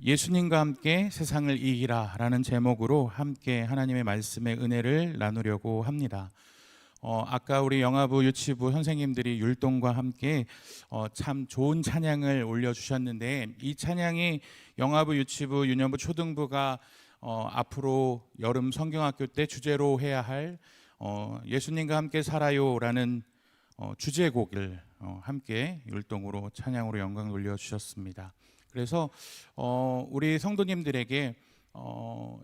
예수님과 함께 세상을 이기라 라는 제목으로 함께 하나님의 말씀의 은혜를 나누려고 합니다. 아까 우리 영아부 유치부 선생님들이 율동과 함께 참 좋은 찬양을 올려주셨는데, 이 찬양이 영아부 유치부 유년부 초등부가 앞으로 여름 성경학교 때 주제로 해야 할 예수님과 함께 살아요라는 주제곡을 함께 율동으로 찬양으로 영광을 올려주셨습니다. 그래서 우리 성도님들에게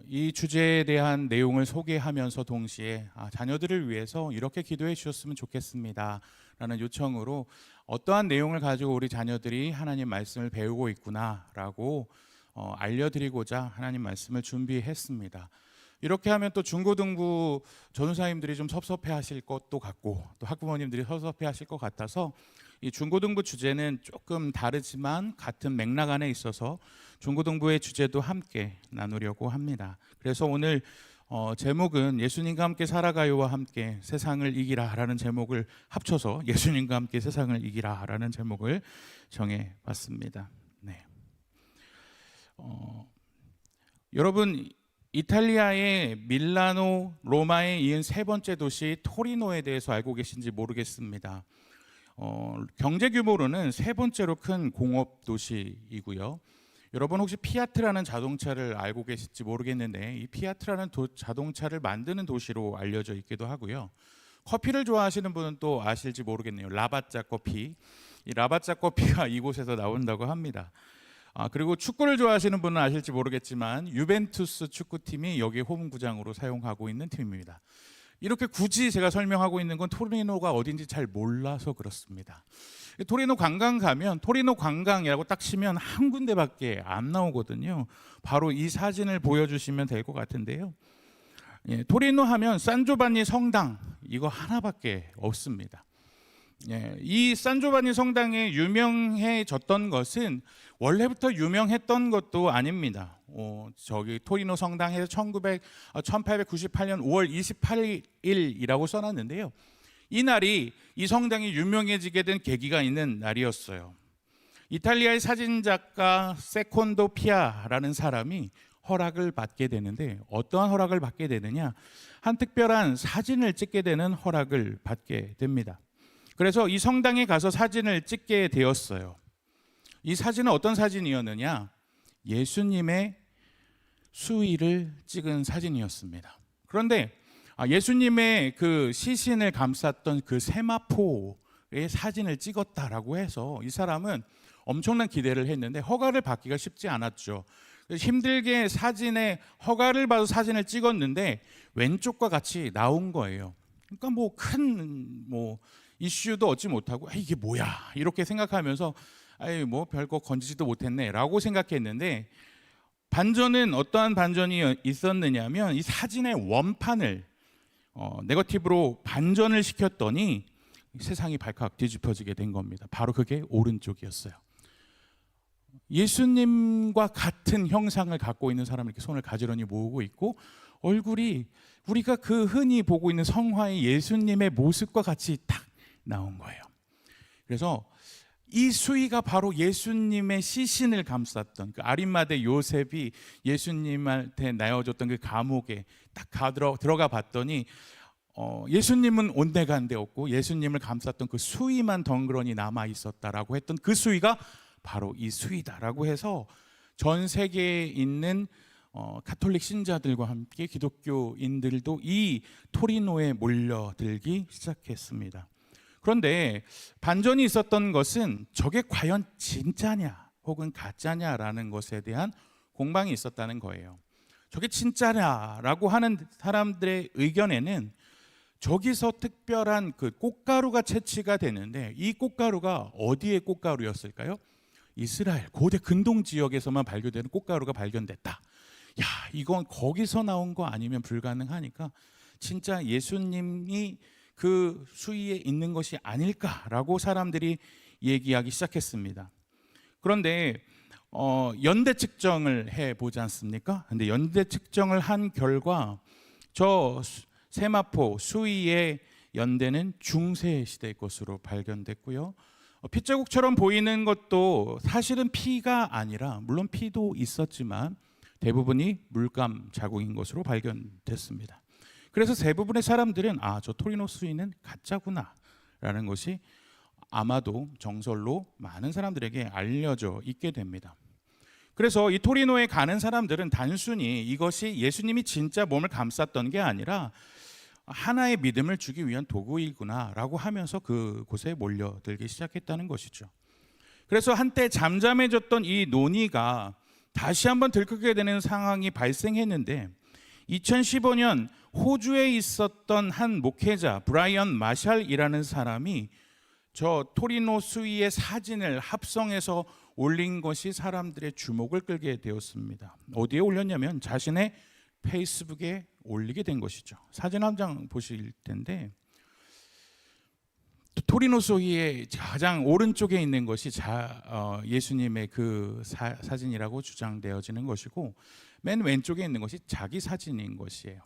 이 주제에 대한 내용을 소개하면서 동시에 자녀들을 위해서 이렇게 기도해 주셨으면 좋겠습니다 라는 요청으로 어떠한 내용을 가지고 우리 자녀들이 하나님 말씀을 배우고 있구나 라고 알려드리고자 하나님 말씀을 준비했습니다. 이렇게 하면 또 중고등부 전우사님들이 좀 섭섭해 하실 것도 같고, 또 학부모님들이 섭섭해 하실 것 같아서 이 중고등부 주제는 조금 다르지만 같은 맥락 안에 있어서 중고등부의 주제도 함께 나누려고 합니다. 그래서 오늘 제목은 예수님과 함께 살아가요와 함께 세상을 이기라 라는 제목을 합쳐서 예수님과 함께 세상을 이기라 라는 제목을 정해봤습니다. 네. 여러분, 이탈리아의 밀라노, 로마에 이은 세 번째 도시 토리노에 대해서 알고 계신지 모르겠습니다. 경제 규모로는 세 번째로 큰 공업 도시이고요. 여러분 혹시 피아트라는 자동차를 알고 계실지 모르겠는데, 이 피아트라는 자동차를 만드는 도시로 알려져 있기도 하고요. 커피를 좋아하시는 분은 또 아실지 모르겠네요. 라바짜 커피. 이 라바짜 커피가 이곳에서 나온다고 합니다. 그리고 축구를 좋아하시는 분은 아실지 모르겠지만 유벤투스 축구팀이 여기 홈구장으로 사용하고 있는 팀입니다. 이렇게 굳이 제가 설명하고 있는 건 토리노가 어딘지 잘 몰라서 그렇습니다. 토리노 관광 가면 토리노 관광이라고 딱 치면 한 군데밖에 안 나오거든요. 바로 이 사진을 보여주시면 될 것 같은데요. 토리노 하면 산조바니 성당, 이거 하나밖에 없습니다. 이 산조바니 성당에 유명해졌던 것은 원래부터 유명했던 것도 아닙니다. 저기 토리노 성당에서 1898년 5월 28일이라고 써놨는데요. 이 날이 이 성당이 유명해지게 된 계기가 있는 날이었어요. 이탈리아의 사진작가 세콘도 피아라는 사람이 허락을 받게 되는데, 어떠한 허락을 받게 되느냐, 한 특별한 사진을 찍게 되는 허락을 받게 됩니다. 그래서 이 성당에 가서 사진을 찍게 되었어요. 이 사진은 어떤 사진이었느냐, 예수님의 수의를 찍은 사진이었습니다. 그런데 예수님의 그 시신을 감쌌던 그 세마포의 사진을 찍었다라고 해서 이 사람은 엄청난 기대를 했는데 허가를 받기가 쉽지 않았죠. 힘들게 사진에 허가를 받아서 사진을 찍었는데 왼쪽과 같이 나온 거예요. 그러니까 큰 이슈도 얻지 못하고 이게 뭐야 이렇게 생각하면서 별거 건지지도 못했네 라고 생각했는데, 반전은 어떠한 반전이 있었느냐면 이 사진의 원판을 네거티브로 반전을 시켰더니 세상이 발칵 뒤집어지게 된 겁니다. 바로 그게 오른쪽이었어요. 예수님과 같은 형상을 갖고 있는 사람을 이렇게 손을 가지런히 모으고 있고, 얼굴이 우리가 그 흔히 보고 있는 성화의 예수님의 모습과 같이 딱 나온 거예요. 그래서 이 수의가 바로 예수님의 시신을 감쌌던 그 아림마대 요셉이 예수님한테 나여줬던 그 감옥에 딱 들어가 봤더니 예수님은 온데간데 없고 예수님을 감쌌던 그 수의만 덩그러니 남아 있었다라고 했던 그 수의가 바로 이 수의다라고 해서 전 세계에 있는 가톨릭 신자들과 함께 기독교인들도 이 토리노에 몰려들기 시작했습니다. 그런데 반전이 있었던 것은 저게 과연 진짜냐 혹은 가짜냐라는 것에 대한 공방이 있었다는 거예요. 저게 진짜냐라고 하는 사람들의 의견에는 저기서 특별한 그 꽃가루가 채취가 되는데, 이 꽃가루가 어디의 꽃가루였을까요? 이스라엘 고대 근동 지역에서만 발견되는 꽃가루가 발견됐다. 이건 거기서 나온 거 아니면 불가능하니까 진짜 예수님이 그 수위에 있는 것이 아닐까라고 사람들이 얘기하기 시작했습니다. 그런데 연대 측정을 해보지 않습니까? 근데 연대 측정을 한 결과 저 세마포 수위의 연대는 중세 시대 것으로 발견됐고요. 핏자국처럼 보이는 것도 사실은 피가 아니라, 물론 피도 있었지만 대부분이 물감 자국인 것으로 발견됐습니다. 그래서 대부분의 사람들은 저 토리노 수인은 가짜구나 라는 것이 아마도 정설로 많은 사람들에게 알려져 있게 됩니다. 그래서 이 토리노에 가는 사람들은 단순히 이것이 예수님이 진짜 몸을 감쌌던 게 아니라 하나의 믿음을 주기 위한 도구이구나라고 하면서 그곳에 몰려들기 시작했다는 것이죠. 그래서 한때 잠잠해졌던 이 논의가 다시 한번 들끓게 되는 상황이 발생했는데, 2015년 호주에 있었던 한 목회자 브라이언 마샬이라는 사람이 저 토리노 수위의 사진을 합성해서 올린 것이 사람들의 주목을 끌게 되었습니다. 어디에 올렸냐면 자신의 페이스북에 올리게 된 것이죠. 사진 한 장 보실 텐데, 토리노 수위의 가장 오른쪽에 있는 것이 예수님의 그 사진이라고 주장되어지는 것이고, 맨 왼쪽에 있는 것이 자기 사진인 것이에요.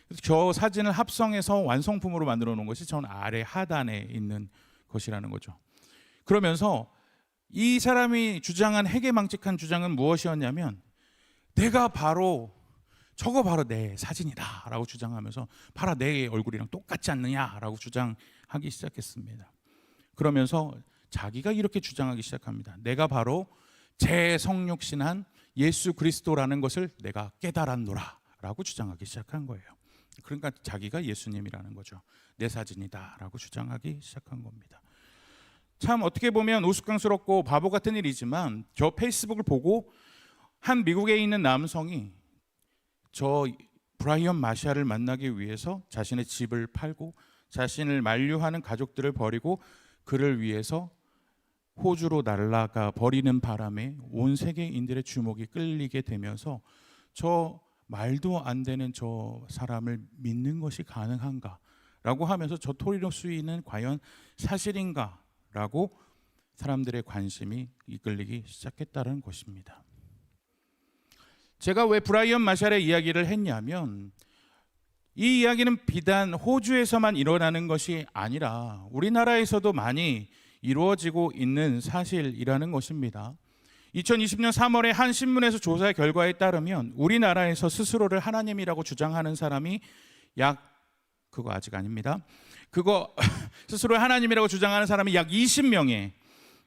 그래서 저 사진을 합성해서 완성품으로 만들어 놓은 것이 전 아래 하단에 있는 것이라는 거죠. 그러면서 이 사람이 주장한 해괴망측한 주장은 무엇이었냐면, 저거 바로 내 사진이다 라고 주장하면서 봐라 내 얼굴이랑 똑같지 않느냐 라고 주장하기 시작했습니다. 그러면서 자기가 이렇게 주장하기 시작합니다. 내가 바로 제 성육신한 예수 그리스도라는 것을 내가 깨달았노라 라고 주장하기 시작한 거예요. 그러니까 자기가 예수님이라는 거죠. 내 사진이다 라고 주장하기 시작한 겁니다. 참 어떻게 보면 우스꽝스럽고 바보 같은 일이지만, 저 페이스북을 보고 한 미국에 있는 남성이 저 브라이언 마샬을 만나기 위해서 자신의 집을 팔고 자신을 만류하는 가족들을 버리고 그를 위해서 호주로 날아가 버리는 바람에 온 세계인들의 주목이 끌리게 되면서 저 말도 안 되는 저 사람을 믿는 것이 가능한가 라고 하면서 저 토리노 수위는 과연 사실인가 라고 사람들의 관심이 이끌리기 시작했다는 것입니다. 제가 왜 브라이언 마샬의 이야기를 했냐면, 이 이야기는 비단 호주에서만 일어나는 것이 아니라 우리나라에서도 많이 이루어지고 있는 사실이라는 것입니다. 2020년 3월에 한 신문에서 조사 결과에 따르면 우리나라에서 스스로를 하나님이라고 주장하는 사람이 그거 아직 아닙니다. 스스로 하나님이라고 주장하는 사람이 약 20명에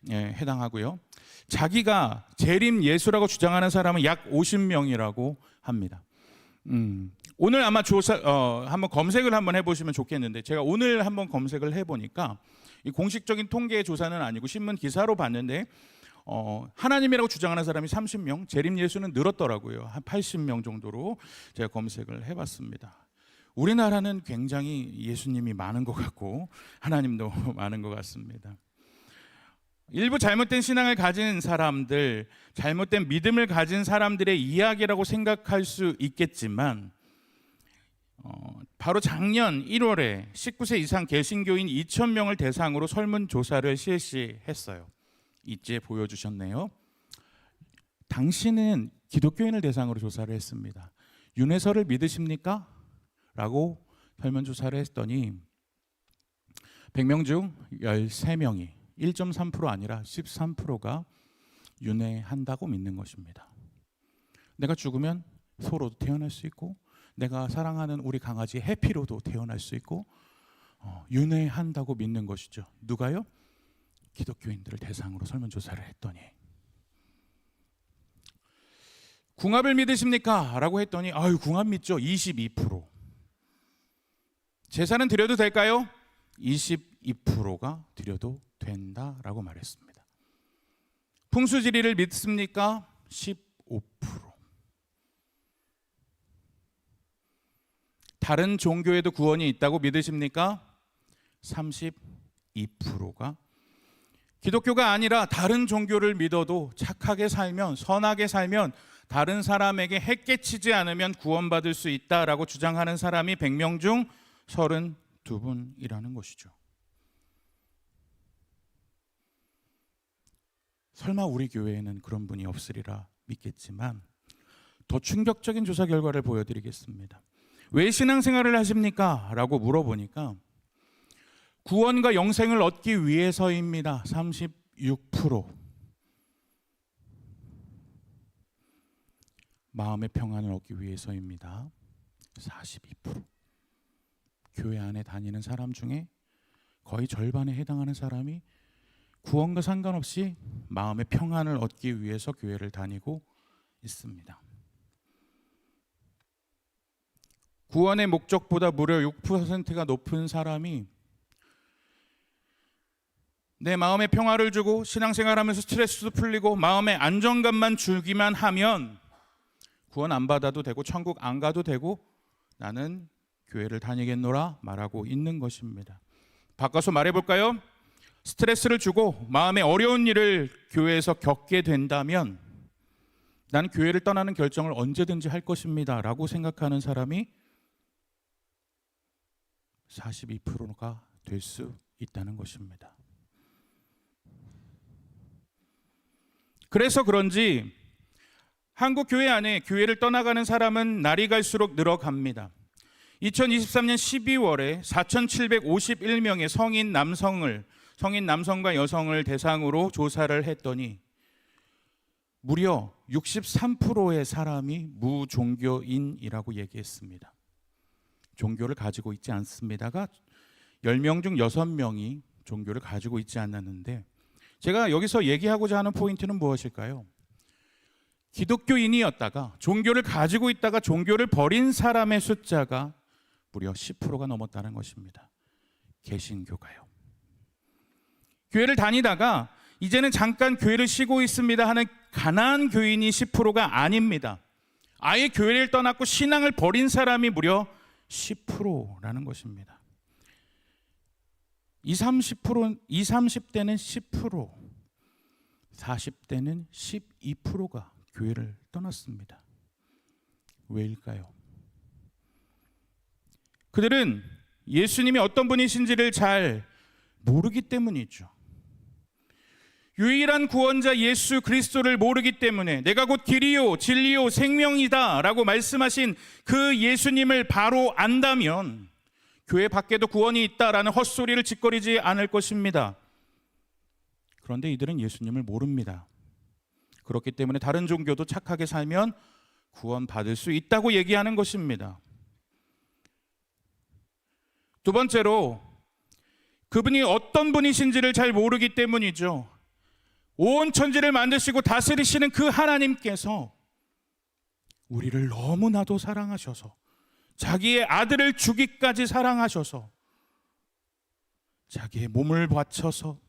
해당하고요. 자기가 재림 예수라고 주장하는 사람은 약 50명이라고 합니다. 오늘 아마 한번 검색을 한번 해보시면 좋겠는데, 제가 오늘 한번 검색을 해보니까 이 공식적인 통계 조사는 아니고 신문 기사로 봤는데 하나님이라고 주장하는 사람이 30명, 재림 예수는 늘었더라고요. 한 80명 정도로 제가 검색을 해봤습니다. 우리나라는 굉장히 예수님이 많은 것 같고 하나님도 많은 것 같습니다. 일부 잘못된 신앙을 가진 사람들, 잘못된 믿음을 가진 사람들의 이야기라고 생각할 수 있겠지만, 바로 작년 1월에 19세 이상 개신교인 2,000명을 대상으로 설문조사를 실시했어요. 이제 보여주셨네요. 당신은 기독교인을 대상으로 조사를 했습니다. 윤회설을 믿으십니까? 라고 설문조사를 했더니 100명 중 13명이 1.3% 아니라 13%가 윤회한다고 믿는 것입니다. 내가 죽으면 소로도 태어날 수 있고, 내가 사랑하는 우리 강아지 해피로도 태어날 수 있고, 윤회한다고 믿는 것이죠. 누가요? 기독교인들을 대상으로 설문조사를 했더니 궁합을 믿으십니까? 라고 했더니 궁합 믿죠. 22%. 제사는 드려도 될까요? 22%가 드려도 된다라고 말했습니다. 풍수지리를 믿습니까? 15%. 다른 종교에도 구원이 있다고 믿으십니까? 32%가 기독교가 아니라 다른 종교를 믿어도 착하게 살면, 선하게 살면, 다른 사람에게 해끼치지 않으면 구원받을 수 있다라고 주장하는 사람이 100명 중 32분이라는 것이죠. 설마 우리 교회에는 그런 분이 없으리라 믿겠지만, 더 충격적인 조사 결과를 보여드리겠습니다. 왜 신앙생활을 하십니까? 라고 물어보니까 구원과 영생을 얻기 위해서입니다. 36%. 마음의 평안을 얻기 위해서입니다. 42%. 교회 안에 다니는 사람 중에 거의 절반에 해당하는 사람이 구원과 상관없이 마음의 평안을 얻기 위해서 교회를 다니고 있습니다. 구원의 목적보다 무려 6%가 높은 사람이 내 마음에 평화를 주고 신앙생활하면서 스트레스도 풀리고 마음의 안정감만 주기만 하면 구원 안 받아도 되고 천국 안 가도 되고 나는 교회를 다니겠노라 말하고 있는 것입니다. 바꿔서 말해볼까요? 스트레스를 주고 마음에 어려운 일을 교회에서 겪게 된다면 나는 교회를 떠나는 결정을 언제든지 할 것입니다 라고 생각하는 사람이 42%가 될 수 있다는 것입니다. 그래서 그런지 한국 교회 안에 교회를 떠나가는 사람은 날이 갈수록 늘어갑니다. 2023년 12월에 4,751명의 성인 남성과 여성을 대상으로 조사를 했더니 무려 63%의 사람이 무종교인이라고 얘기했습니다. 종교를 가지고 있지 않습니다가 10명 중 6명이 종교를 가지고 있지 않았는데, 제가 여기서 얘기하고자 하는 포인트는 무엇일까요? 기독교인이었다가 종교를 가지고 있다가 종교를 버린 사람의 숫자가 무려 10%가 넘었다는 것입니다. 개신교가요. 교회를 다니다가 이제는 잠깐 교회를 쉬고 있습니다 하는 가난한 교인이 10%가 아닙니다. 아예 교회를 떠났고 신앙을 버린 사람이 무려 10%라는 것입니다. 20, 30대는 10%, 40대는 12%가 교회를 떠났습니다. 왜일까요? 그들은 예수님이 어떤 분이신지를 잘 모르기 때문이죠. 유일한 구원자 예수 그리스도를 모르기 때문에 내가 곧 길이요 진리요 생명이다 라고 말씀하신 그 예수님을 바로 안다면 교회 밖에도 구원이 있다라는 헛소리를 짓거리지 않을 것입니다. 그런데 이들은 예수님을 모릅니다. 그렇기 때문에 다른 종교도 착하게 살면 구원받을 수 있다고 얘기하는 것입니다. 두 번째로, 그분이 어떤 분이신지를 잘 모르기 때문이죠. 온 천지를 만드시고 다스리시는 그 하나님께서 우리를 너무나도 사랑하셔서 자기의 아들을 주기까지 사랑하셔서 자기의 몸을 바쳐서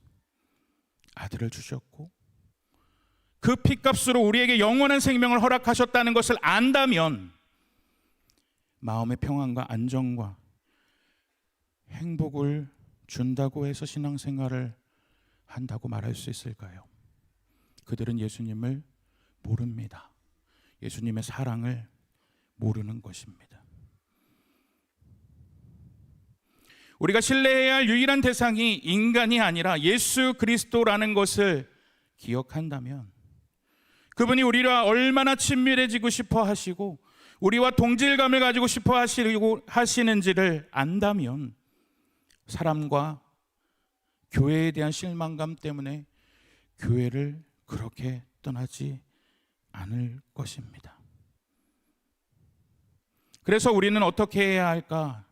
아들을 주셨고 그 피값으로 우리에게 영원한 생명을 허락하셨다는 것을 안다면 마음의 평안과 안정과 행복을 준다고 해서 신앙생활을 한다고 말할 수 있을까요? 그들은 예수님을 모릅니다. 예수님의 사랑을 모르는 것입니다. 우리가 신뢰해야 할 유일한 대상이 인간이 아니라 예수 그리스도라는 것을 기억한다면 그분이 우리와 얼마나 친밀해지고 싶어 하시고 우리와 동질감을 가지고 싶어 하시는지를 안다면 사람과 교회에 대한 실망감 때문에 교회를 그렇게 떠나지 않을 것입니다. 그래서 우리는 어떻게 해야 할까?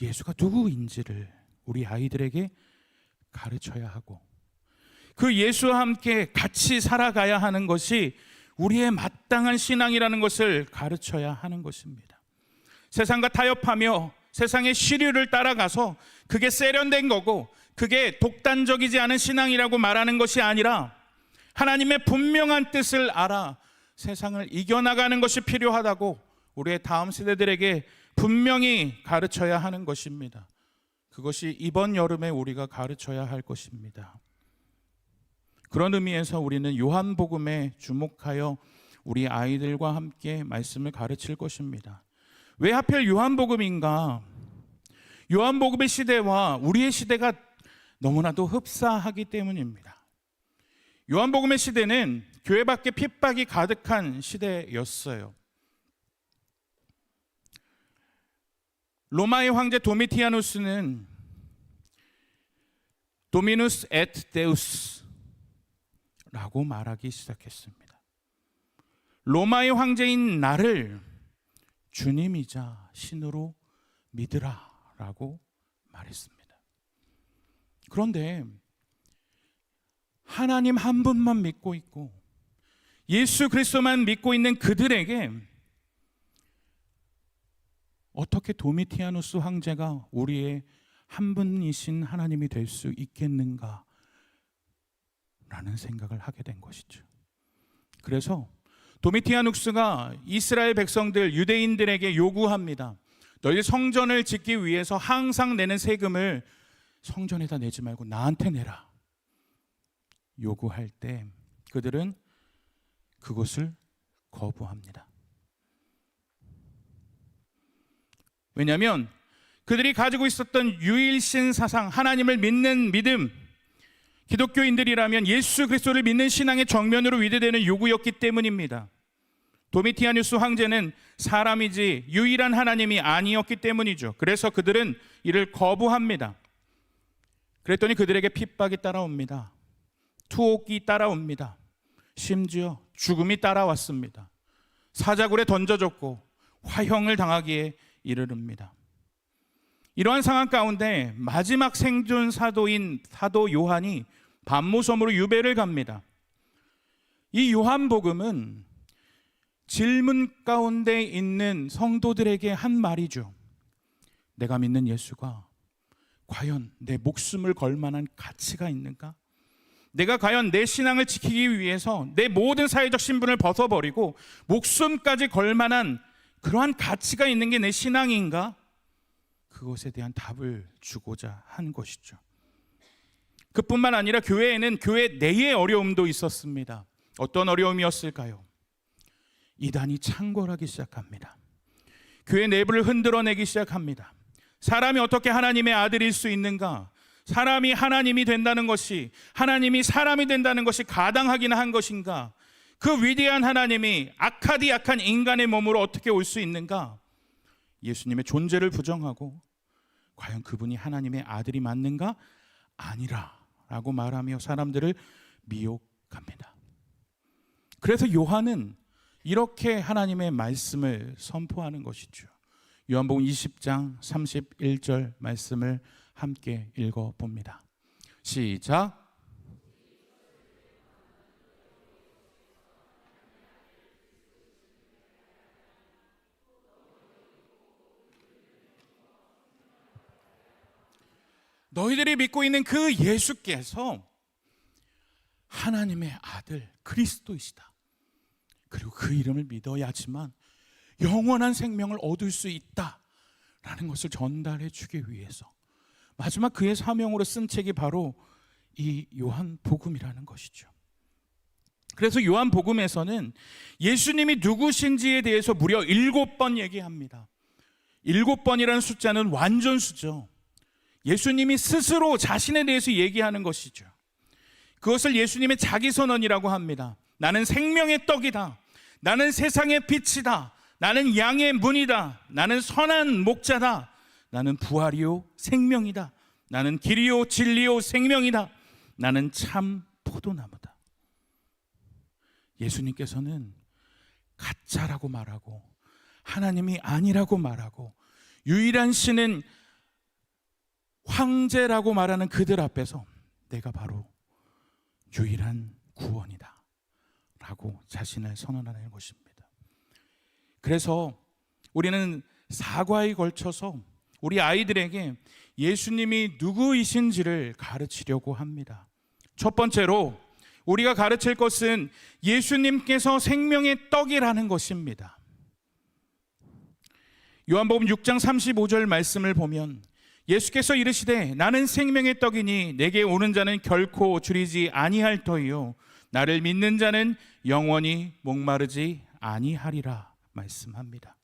예수가 누구인지를 우리 아이들에게 가르쳐야 하고 그 예수와 함께 같이 살아가야 하는 것이 우리의 마땅한 신앙이라는 것을 가르쳐야 하는 것입니다. 세상과 타협하며 세상의 시류를 따라가서 그게 세련된 거고 그게 독단적이지 않은 신앙이라고 말하는 것이 아니라 하나님의 분명한 뜻을 알아 세상을 이겨나가는 것이 필요하다고 우리의 다음 세대들에게 분명히 가르쳐야 하는 것입니다. 그것이 이번 여름에 우리가 가르쳐야 할 것입니다. 그런 의미에서 우리는 요한복음에 주목하여 우리 아이들과 함께 말씀을 가르칠 것입니다. 왜 하필 요한복음인가? 요한복음의 시대와 우리의 시대가 너무나도 흡사하기 때문입니다. 요한복음의 시대는 교회 밖에 핍박이 가득한 시대였어요. 로마의 황제 도미티아누스는 도미누스 에트 데우스 라고 말하기 시작했습니다. 로마의 황제인 나를 주님이자 신으로 믿으라 라고 말했습니다. 그런데 하나님 한 분만 믿고 있고 예수 그리스도만 믿고 있는 그들에게 어떻게 도미티아누스 황제가 우리의 한 분이신 하나님이 될 수 있겠는가 라는 생각을 하게 된 것이죠. 그래서 도미티아누스가 이스라엘 백성들, 유대인들에게 요구합니다. 너희 성전을 짓기 위해서 항상 내는 세금을 성전에다 내지 말고 나한테 내라 요구할 때 그들은 그것을 거부합니다. 왜냐하면 그들이 가지고 있었던 유일신 사상, 하나님을 믿는 믿음, 기독교인들이라면 예수 그리스도를 믿는 신앙의 정면으로 위대되는 요구였기 때문입니다. 도미티아누스 황제는 사람이지 유일한 하나님이 아니었기 때문이죠. 그래서 그들은 이를 거부합니다. 그랬더니 그들에게 핍박이 따라옵니다. 투옥이 따라옵니다. 심지어 죽음이 따라왔습니다. 사자굴에 던져졌고 화형을 당하기에 이르릅니다. 이러한 상황 가운데 마지막 생존 사도인 사도 요한이 반모섬으로 유배를 갑니다. 이 요한복음은 질문 가운데 있는 성도들에게 한 말이죠. 내가 믿는 예수가 과연 내 목숨을 걸 만한 가치가 있는가? 내가 과연 내 신앙을 지키기 위해서 내 모든 사회적 신분을 벗어버리고 목숨까지 걸 만한 그러한 가치가 있는 게 내 신앙인가? 그것에 대한 답을 주고자 한 것이죠. 그뿐만 아니라 교회에는 교회 내의 어려움도 있었습니다. 어떤 어려움이었을까요? 이단이 창궐하기 시작합니다. 교회 내부를 흔들어내기 시작합니다. 사람이 어떻게 하나님의 아들일 수 있는가? 사람이 하나님이 된다는 것이, 하나님이 사람이 된다는 것이 가당하기나 한 것인가? 그 위대한 하나님이 악한 인간의 몸으로 어떻게 올 수 있는가? 예수님의 존재를 부정하고 과연 그분이 하나님의 아들이 맞는가? 아니라 라고 말하며 사람들을 미혹합니다. 그래서 요한은 이렇게 하나님의 말씀을 선포하는 것이죠. 요한복음 20장 31절 말씀을 함께 읽어봅니다. 시작. 너희들이 믿고 있는 그 예수께서 하나님의 아들 그리스도이시다. 그리고 그 이름을 믿어야지만 영원한 생명을 얻을 수 있다라는 것을 전달해 주기 위해서 마지막 그의 사명으로 쓴 책이 바로 이 요한복음이라는 것이죠. 그래서 요한복음에서는 예수님이 누구신지에 대해서 무려 7번 얘기합니다. 7번이라는 숫자는 완전수죠. 예수님이 스스로 자신에 대해서 얘기하는 것이죠. 그것을 예수님의 자기선언이라고 합니다. 나는 생명의 떡이다. 나는 세상의 빛이다. 나는 양의 문이다. 나는 선한 목자다. 나는 부활이요 생명이다. 나는 길이요 진리요 생명이다. 나는 참 포도나무다. 예수님께서는 가짜라고 말하고 하나님이 아니라고 말하고 유일한 신은 황제라고 말하는 그들 앞에서 내가 바로 유일한 구원이다 라고 자신을 선언하는 것입니다. 그래서 우리는 사과에 걸쳐서 우리 아이들에게 예수님이 누구이신지를 가르치려고 합니다. 첫 번째로 우리가 가르칠 것은 예수님께서 생명의 떡이라는 것입니다. 요한복음 6장 35절 말씀을 보면 예수께서 이르시되 나는 생명의 떡이니 내게 오는 자는 결코 줄이지 아니할 터이요 나를 믿는 자는 영원히 목마르지 아니하리라 말씀합니다.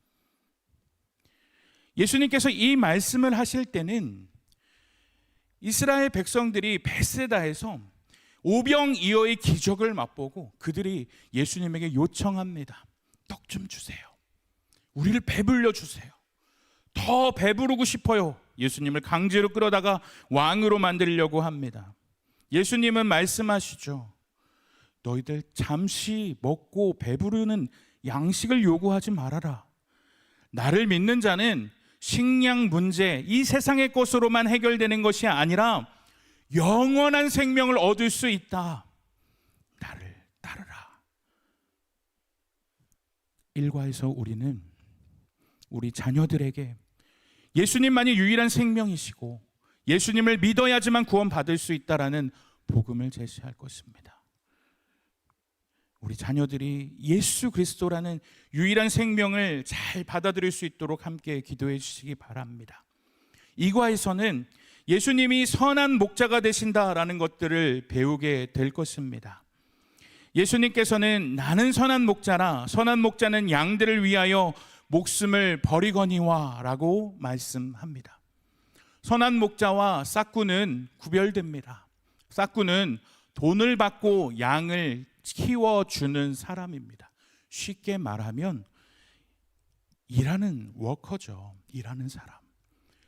예수님께서 이 말씀을 하실 때는 이스라엘 백성들이 베세다에서 오병이어의 기적을 맛보고 그들이 예수님에게 요청합니다. 떡 좀 주세요. 우리를 배불려 주세요. 더 더 배부르고 싶어요. 예수님을 강제로 끌어다가 왕으로 만들려고 합니다. 예수님은 말씀하시죠. 너희들 잠시 먹고 배부르는 양식을 요구하지 말아라. 나를 믿는 자는 식량 문제, 이 세상의 것으로만 해결되는 것이 아니라 영원한 생명을 얻을 수 있다. 나를 따르라. 일과에서 우리는 우리 자녀들에게 예수님만이 유일한 생명이시고 예수님을 믿어야지만 구원받을 수 있다라는 복음을 제시할 것입니다. 우리 자녀들이 예수 그리스도라는 유일한 생명을 잘 받아들일 수 있도록 함께 기도해 주시기 바랍니다. 이과에서는 예수님이 선한 목자가 되신다라는 것들을 배우게 될 것입니다. 예수님께서는 나는 선한 목자라, 선한 목자는 양들을 위하여 목숨을 버리거니와 라고 말씀합니다. 선한 목자와 싹구는 구별됩니다. 싹구는 돈을 받고 양을 키워주는 사람입니다. 쉽게 말하면 일하는 워커죠. 일하는 사람.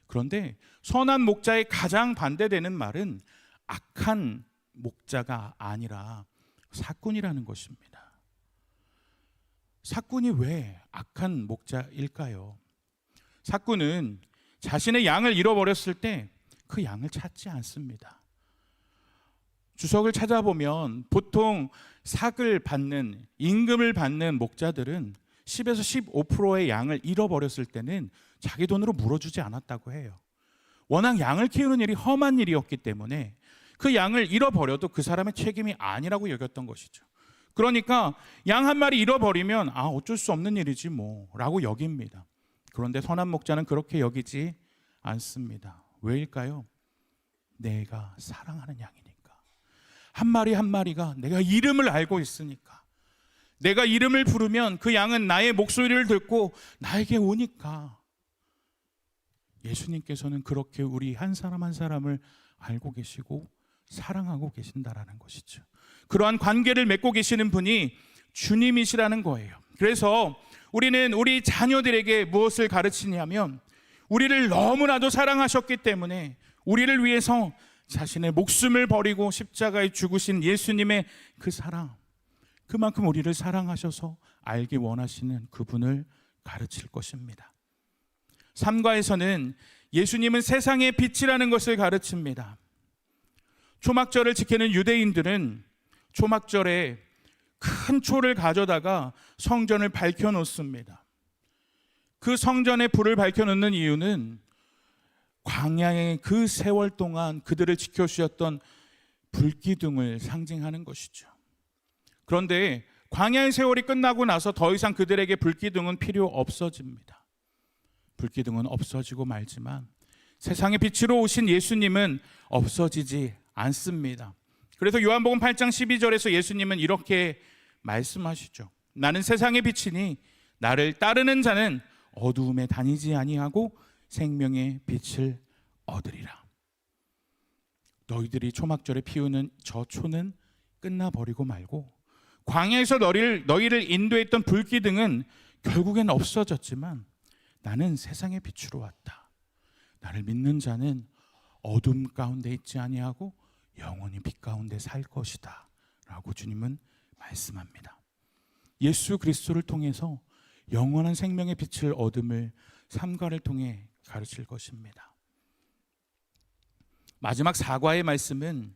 그런데 선한 목자의 가장 반대되는 말은 악한 목자가 아니라 삭군이라는 것입니다. 삭군이 왜 악한 목자일까요? 삭군은 자신의 양을 잃어버렸을 때 그 양을 찾지 않습니다. 주석을 찾아보면 보통 삭을 받는, 임금을 받는 목자들은 10에서 15%의 양을 잃어버렸을 때는 자기 돈으로 물어주지 않았다고 해요. 워낙 양을 키우는 일이 험한 일이었기 때문에 그 양을 잃어버려도 그 사람의 책임이 아니라고 여겼던 것이죠. 그러니까 양 한 마리 잃어버리면 어쩔 수 없는 일이지 뭐 라고 여깁니다. 그런데 선한 목자는 그렇게 여기지 않습니다. 왜일까요? 내가 사랑하는 양이니까. 한 마리 한 마리가 내가 이름을 알고 있으니까. 내가 이름을 부르면 그 양은 나의 목소리를 듣고 나에게 오니까. 예수님께서는 그렇게 우리 한 사람 한 사람을 알고 계시고 사랑하고 계신다라는 것이죠. 그러한 관계를 맺고 계시는 분이 주님이시라는 거예요. 그래서 우리는 우리 자녀들에게 무엇을 가르치냐면 우리를 너무나도 사랑하셨기 때문에 우리를 위해서 자신의 목숨을 버리고 십자가에 죽으신 예수님의 그 사랑, 그만큼 우리를 사랑하셔서 알기 원하시는 그분을 가르칠 것입니다. 3과에서는 예수님은 세상의 빛이라는 것을 가르칩니다. 초막절을 지키는 유대인들은 초막절에 큰 초를 가져다가 성전을 밝혀놓습니다. 그 성전에 불을 밝혀놓는 이유는 광야의 그 세월 동안 그들을 지켜주셨던 불기둥을 상징하는 것이죠. 그런데 광야의 세월이 끝나고 나서 더 이상 그들에게 불기둥은 필요 없어집니다. 불기둥은 없어지고 말지만 세상의 빛으로 오신 예수님은 없어지지 않습니다. 그래서 요한복음 8장 12절에서 예수님은 이렇게 말씀하시죠. 나는 세상의 빛이니 나를 따르는 자는 어두움에 다니지 아니하고 생명의 빛을 얻으리라. 너희들이 초막절에 피우는 저 초는 끝나버리고 말고 광야에서 너희를 인도했던 불기둥은 결국엔 없어졌지만 나는 세상의 빛으로 왔다. 나를 믿는 자는 어둠 가운데 있지 아니하고 영원히 빛 가운데 살 것이다 라고 주님은 말씀합니다. 예수 그리스도를 통해서 영원한 생명의 빛을 얻음을 3과를 통해 가르칠 것입니다. 마지막 4과의 말씀은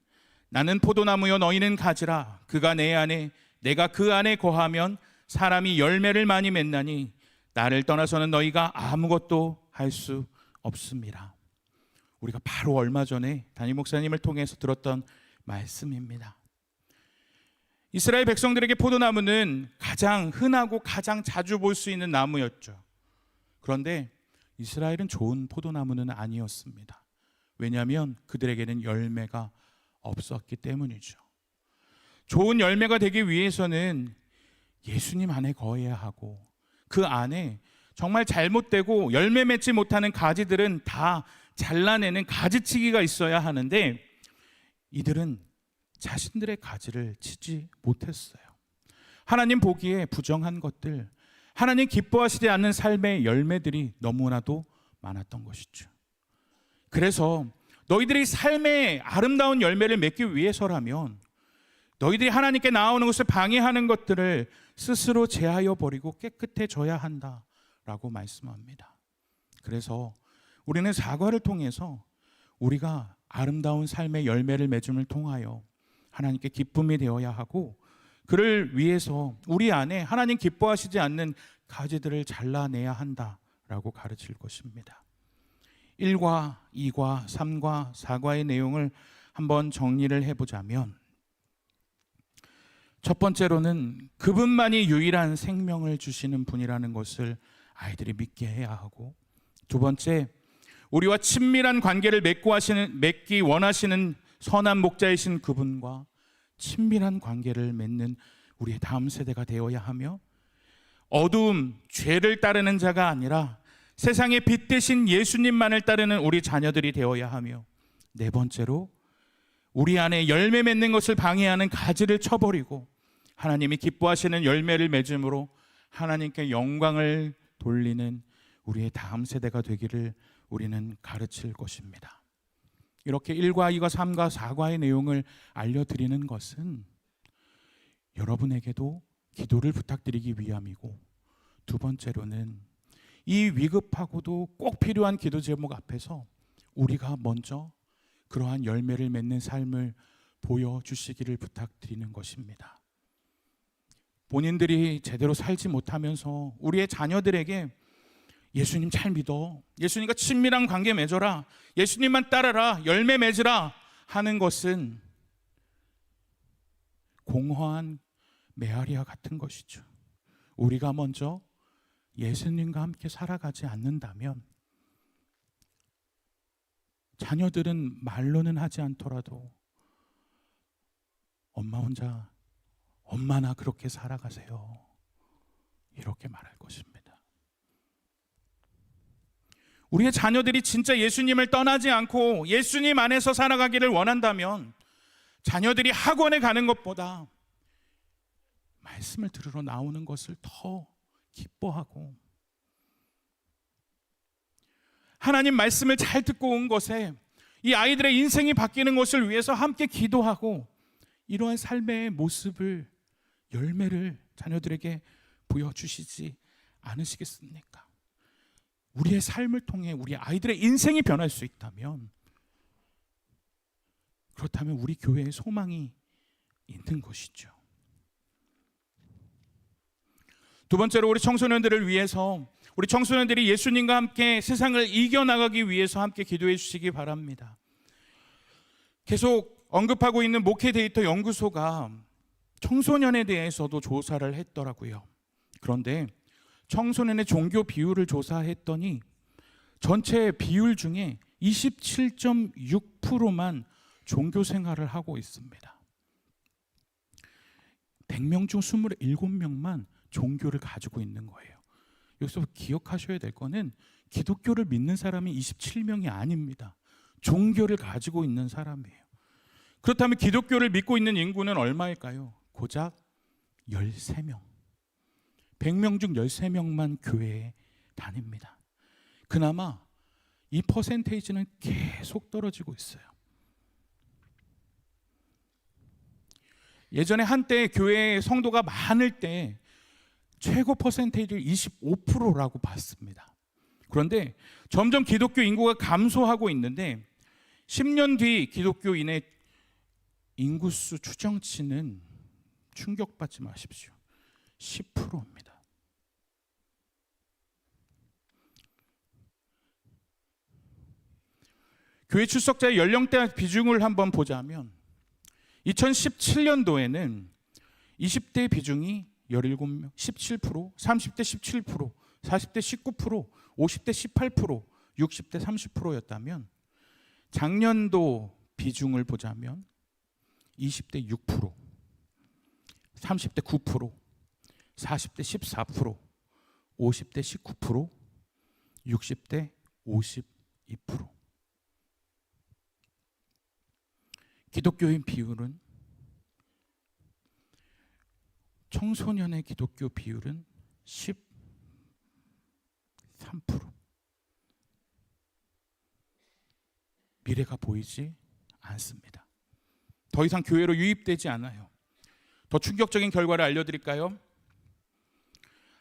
나는 포도나무여 너희는 가지라. 그가 내 안에 내가 그 안에 거하면 사람이 열매를 많이 맺나니 나를 떠나서는 너희가 아무것도 할 수 없습니다. 우리가 바로 얼마 전에 담임 목사님을 통해서 들었던 말씀입니다. 이스라엘 백성들에게 포도나무는 가장 흔하고 가장 자주 볼 수 있는 나무였죠. 그런데 이스라엘은 좋은 포도나무는 아니었습니다. 왜냐하면 그들에게는 열매가 없었기 때문이죠. 좋은 열매가 되기 위해서는 예수님 안에 거해야 하고 그 안에 정말 잘못되고 열매 맺지 못하는 가지들은 다 잘라내는 가지치기가 있어야 하는데 이들은 자신들의 가지를 치지 못했어요. 하나님 보기에 부정한 것들, 하나님 기뻐하시지 않는 삶의 열매들이 너무나도 많았던 것이죠. 그래서 너희들이 삶의 아름다운 열매를 맺기 위해서라면 너희들이 하나님께 나아오는 것을 방해하는 것들을 스스로 제하여 버리고 깨끗해져야 한다라고 말씀합니다. 그래서 우리는 사과를 통해서 우리가 아름다운 삶의 열매를 맺음을 통하여 하나님께 기쁨이 되어야 하고, 그를 위해서 우리 안에 하나님 기뻐하시지 않는 가지들을 잘라내야 한다라고 가르칠 것입니다. 1과 2과 3과 4과의 내용을 한번 정리를 해보자면, 첫 번째로는 그분만이 유일한 생명을 주시는 분이라는 것을 아이들이 믿게 해야 하고, 두 번째, 우리와 친밀한 관계를 맺기 원하시는 선한 목자이신 그분과 친밀한 관계를 맺는 우리의 다음 세대가 되어야 하며, 어두움, 죄를 따르는 자가 아니라 세상의 빛 대신 예수님만을 따르는 우리 자녀들이 되어야 하며, 네 번째로 우리 안에 열매 맺는 것을 방해하는 가지를 쳐버리고 하나님이 기뻐하시는 열매를 맺음으로 하나님께 영광을 돌리는 우리의 다음 세대가 되기를 우리는 가르칠 것입니다. 이렇게 1과 2과 3과 4과의 내용을 알려드리는 것은 여러분에게도 기도를 부탁드리기 위함이고, 두 번째로는 이 위급하고도 꼭 필요한 기도 제목 앞에서 우리가 먼저 그러한 열매를 맺는 삶을 보여주시기를 부탁드리는 것입니다. 본인들이 제대로 살지 못하면서 우리의 자녀들에게 예수님 잘 믿어, 예수님과 친밀한 관계 맺어라, 예수님만 따라라, 열매 맺으라 하는 것은 공허한 메아리와 같은 것이죠. 우리가 먼저 예수님과 함께 살아가지 않는다면 자녀들은 말로는 하지 않더라도 엄마 혼자 엄마나 그렇게 살아가세요, 이렇게 말할 것입니다. 우리의 자녀들이 진짜 예수님을 떠나지 않고 예수님 안에서 살아가기를 원한다면 자녀들이 학원에 가는 것보다 말씀을 들으러 나오는 것을 더 기뻐하고, 하나님 말씀을 잘 듣고 온 것에 이 아이들의 인생이 바뀌는 것을 위해서 함께 기도하고, 이러한 삶의 모습을, 열매를 자녀들에게 보여주시지 않으시겠습니까? 우리의 삶을 통해 우리 아이들의 인생이 변할 수 있다면, 그렇다면 우리 교회에 소망이 있는 것이죠. 두 번째로 우리 청소년들을 위해서, 우리 청소년들이 예수님과 함께 세상을 이겨나가기 위해서 함께 기도해 주시기 바랍니다. 계속 언급하고 있는 목회 데이터 연구소가 청소년에 대해서도 조사를 했더라고요. 그런데 청소년의 종교 비율을 조사했더니 전체 비율 중에 27.6%만 종교 생활을 하고 있습니다. 100명 중 27명만 종교를 가지고 있는 거예요. 여기서 기억하셔야 될 거는 기독교를 믿는 사람이 27명이 아닙니다. 종교를 가지고 있는 사람이에요. 그렇다면 기독교를 믿고 있는 인구는 얼마일까요? 고작 13명. 100명 중 13명만 교회에 다닙니다. 그나마 이 퍼센테이지는 계속 떨어지고 있어요. 예전에 한때 교회에 성도가 많을 때 최고 퍼센테이지를 25%라고 봤습니다. 그런데 점점 기독교 인구가 감소하고 있는데 10년 뒤 기독교인의 인구수 추정치는 충격받지 마십시오. 10%입니다. 교회 출석자의 연령대 비중을 한번 보자면 2017년도에는 20대 비중이 17명, 17%, 30대 17%, 40대 19%, 50대 18%, 60대 30%였다면 작년도 비중을 보자면 20대 6%, 30대 9%, 40대 14%, 50대 19%, 60대 52%. 기독교인 비율은, 청소년의 기독교 비율은 13%. 미래가 보이지 않습니다. 더 이상 교회로 유입되지 않아요. 더 충격적인 결과를 알려드릴까요?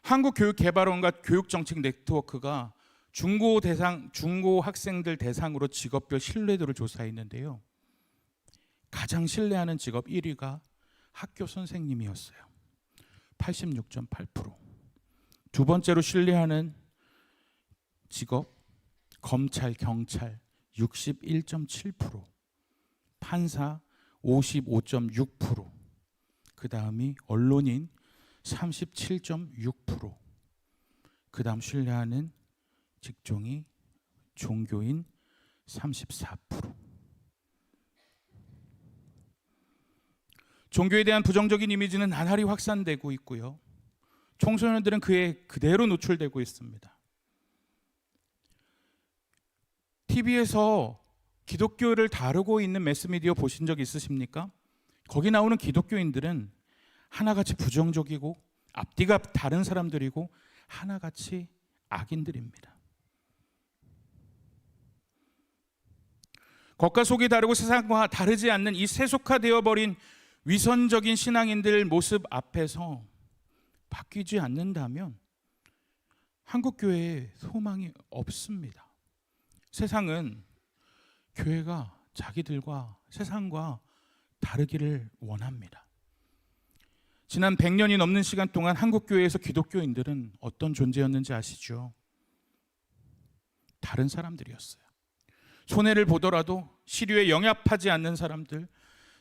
한국교육개발원과 교육정책 네트워크가 중고 학생들 대상으로 직업별 신뢰도를 조사했는데요. 가장 신뢰하는 직업 1위가 학교 선생님이었어요. 86.8%. 두 번째로 신뢰하는 직업 검찰, 경찰 61.7%, 판사 55.6%, 그 다음이 언론인 37.6%, 그 다음 신뢰하는 직종이 종교인 34%. 종교에 대한 부정적인 이미지는 나날이 확산되고 있고요. 청소년들은 그에 그대로 노출되고 있습니다. TV에서 기독교를 다루고 있는 매스미디어 보신 적 있으십니까? 거기 나오는 기독교인들은 하나같이 부정적이고 앞뒤가 다른 사람들이고 하나같이 악인들입니다. 겉과 속이 다르고 세상과 다르지 않는 이 세속화되어 버린 위선적인 신앙인들 모습 앞에서 바뀌지 않는다면 한국교회에 소망이 없습니다. 세상은 교회가 자기들과 세상과 다르기를 원합니다. 지난 100년이 넘는 시간 동안 한국교회에서 기독교인들은 어떤 존재였는지 아시죠? 다른 사람들이었어요. 손해를 보더라도 시류에 영합하지 않는 사람들,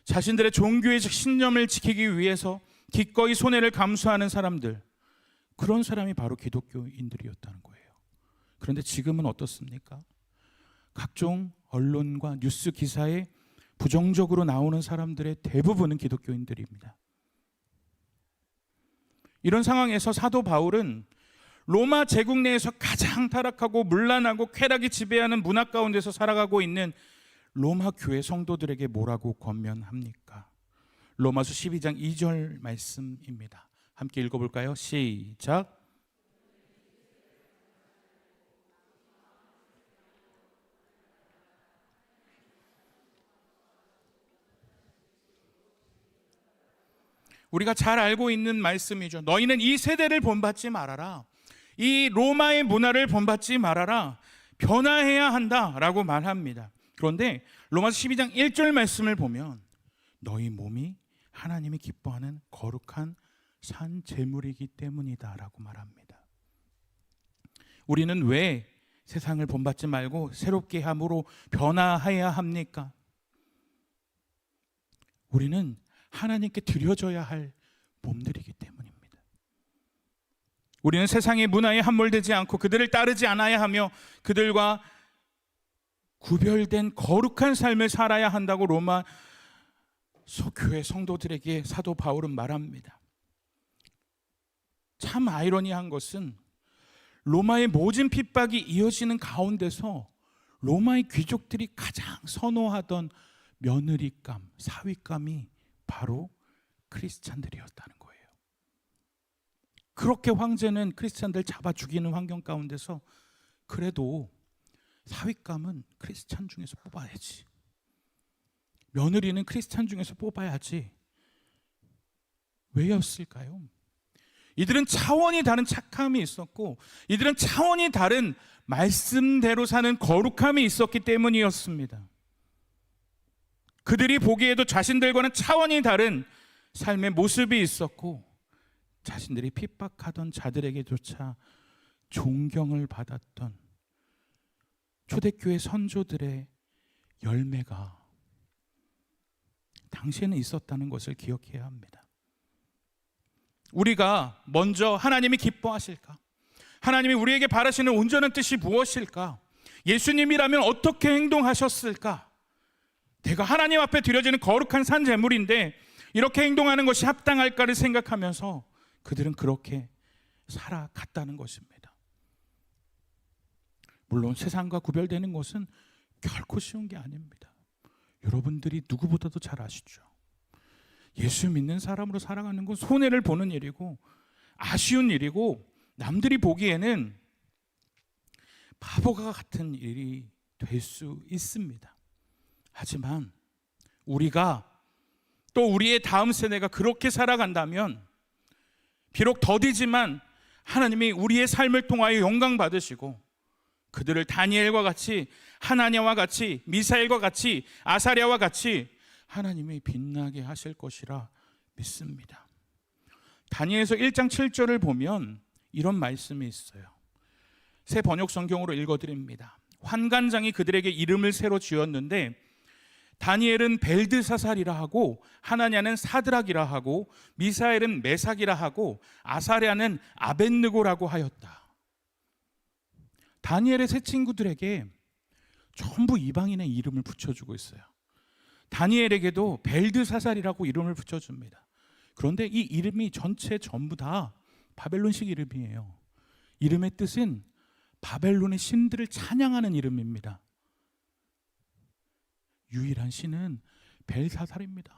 자신들의 종교의식 신념을 지키기 위해서 기꺼이 손해를 감수하는 사람들, 그런 사람이 바로 기독교인들이었다는 거예요. 그런데 지금은 어떻습니까? 각종 언론과 뉴스 기사에 부정적으로 나오는 사람들의 대부분은 기독교인들입니다. 이런 상황에서 사도 바울은 로마 제국 내에서 가장 타락하고 문란하고 쾌락이 지배하는 문화 가운데서 살아가고 있는 로마 교회 성도들에게 뭐라고 권면합니까? 로마서 12장 2절 말씀입니다. 함께 읽어볼까요? 시작. 우리가 잘 알고 있는 말씀이죠. 너희는 이 세대를 본받지 말아라. 이 로마의 문화를 본받지 말아라. 변화해야 한다라고 말합니다. 그런데 로마서 12장 1절 말씀을 보면 너희 몸이 하나님이 기뻐하는 거룩한 산 제물이기 때문이다라고 말합니다. 우리는 왜 세상을 본받지 말고 새롭게 함으로 변화해야 합니까? 우리는 하나님께 드려져야 할 몸들이기 때문입니다. 우리는 세상의 문화에 함몰되지 않고 그들을 따르지 않아야 하며 그들과 구별된 거룩한 삶을 살아야 한다고 로마 교회 성도들에게 사도 바울은 말합니다. 참 아이러니한 것은 로마의 모진 핍박이 이어지는 가운데서 로마의 귀족들이 가장 선호하던 며느리감, 사위감이 바로 크리스찬들이었다는 거예요. 그렇게 황제는 크리스찬들 잡아 죽이는 환경 가운데서 그래도 사위감은 크리스찬 중에서 뽑아야지, 며느리는 크리스찬 중에서 뽑아야지. 왜였을까요? 이들은 차원이 다른 착함이 있었고 이들은 차원이 다른 말씀대로 사는 거룩함이 있었기 때문이었습니다. 그들이 보기에도 자신들과는 차원이 다른 삶의 모습이 있었고 자신들이 핍박하던 자들에게조차 존경을 받았던 초대교회 선조들의 열매가 당시에는 있었다는 것을 기억해야 합니다. 우리가 먼저 하나님이 기뻐하실까? 하나님이 우리에게 바라시는 온전한 뜻이 무엇일까? 예수님이라면 어떻게 행동하셨을까? 내가 하나님 앞에 드려지는 거룩한 산 제물인데 이렇게 행동하는 것이 합당할까를 생각하면서 그들은 그렇게 살아갔다는 것입니다. 물론 세상과 구별되는 것은 결코 쉬운 게 아닙니다. 여러분들이 누구보다도 잘 아시죠. 예수 믿는 사람으로 살아가는 건 손해를 보는 일이고 아쉬운 일이고 남들이 보기에는 바보가 같은 일이 될 수 있습니다. 하지만 우리가 또 우리의 다음 세대가 그렇게 살아간다면 비록 더디지만 하나님이 우리의 삶을 통하여 영광 받으시고 그들을 다니엘과 같이, 하나냐와 같이, 미사엘과 같이, 아사랴와 같이 하나님이 빛나게 하실 것이라 믿습니다. 다니엘서 1장 7절을 보면 이런 말씀이 있어요. 새 번역 성경으로 읽어드립니다. 환관장이 그들에게 이름을 새로 지었는데 다니엘은 벨드사살이라 하고, 하나냐는 사드락이라 하고, 미사엘은 메삭이라 하고, 아사랴는 아벳느고라고 하였다. 다니엘의 세 친구들에게 전부 이방인의 이름을 붙여주고 있어요. 다니엘에게도 벨드사살이라고 이름을 붙여줍니다. 그런데 이 이름이 전부 다 바벨론식 이름이에요. 이름의 뜻은 바벨론의 신들을 찬양하는 이름입니다. 유일한 신은 벨사살입니다.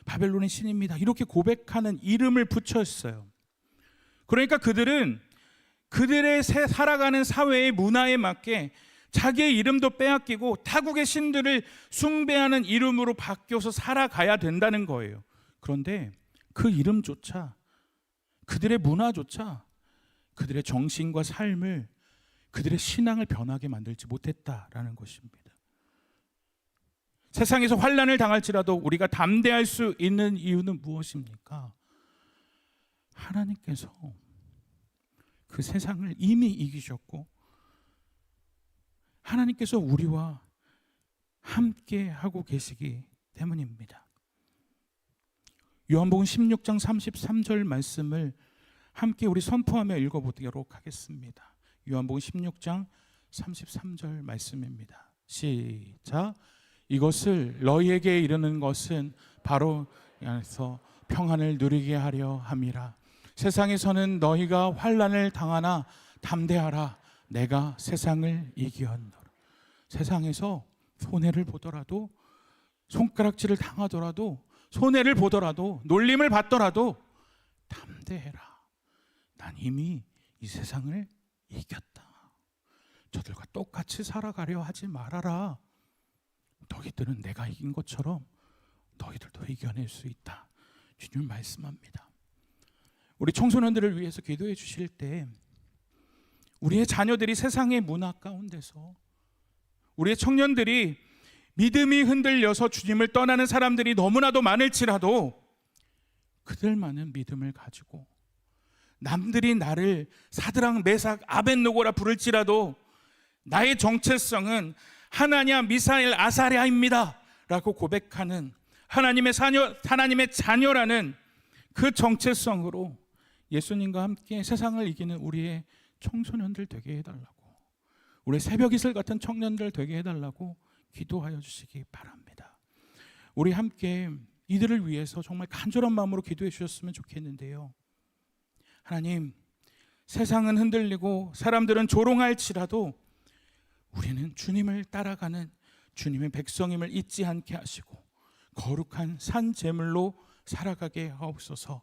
바벨론의 신입니다. 이렇게 고백하는 이름을 붙였어요. 그러니까 그들은 그들의 살아가는 사회의 문화에 맞게 자기의 이름도 빼앗기고 타국의 신들을 숭배하는 이름으로 바뀌어서 살아가야 된다는 거예요. 그런데 그 이름조차, 그들의 문화조차 그들의 정신과 삶을, 그들의 신앙을 변하게 만들지 못했다라는 것입니다. 세상에서 환난을 당할지라도 우리가 담대할 수 있는 이유는 무엇입니까? 하나님께서 그 세상을 이미 이기셨고 하나님께서 우리와 함께 하고 계시기 때문입니다. 요한복음 16장 33절 말씀을 함께 우리 선포하며 읽어보도록 하겠습니다. 요한복음 16장 33절 말씀입니다. 시작. 이것을 너희에게 이르는 것은 바로 안에서 평안을 누리게 하려 함이라. 세상에서는 너희가 환난을 당하나 담대하라. 내가 세상을 이기었노라. 세상에서 손해를 보더라도, 손가락질을 당하더라도, 손해를 보더라도, 놀림을 받더라도 담대해라. 난 이미 이 세상을 이겼다. 저들과 똑같이 살아가려 하지 말아라. 너희들은 내가 이긴 것처럼 너희들도 이겨낼 수 있다. 주님 말씀합니다. 우리 청소년들을 위해서 기도해 주실 때 우리의 자녀들이 세상의 문화 가운데서, 우리의 청년들이 믿음이 흔들려서 주님을 떠나는 사람들이 너무나도 많을지라도 그들만은 믿음을 가지고, 남들이 나를 사드락, 메삭, 아벳느고라 부를지라도 나의 정체성은 하나냐, 미사엘, 아사랴입니다 라고 고백하는 하나님의 자녀라는 그 정체성으로 예수님과 함께 세상을 이기는 우리의 청소년들 되게 해달라고, 우리 새벽 이슬 같은 청년들 되게 해달라고 기도하여 주시기 바랍니다. 우리 함께 이들을 위해서 정말 간절한 마음으로 기도해 주셨으면 좋겠는데요. 하나님, 세상은 흔들리고 사람들은 조롱할지라도 우리는 주님을 따라가는 주님의 백성임을 잊지 않게 하시고 거룩한 산 제물로 살아가게 하옵소서.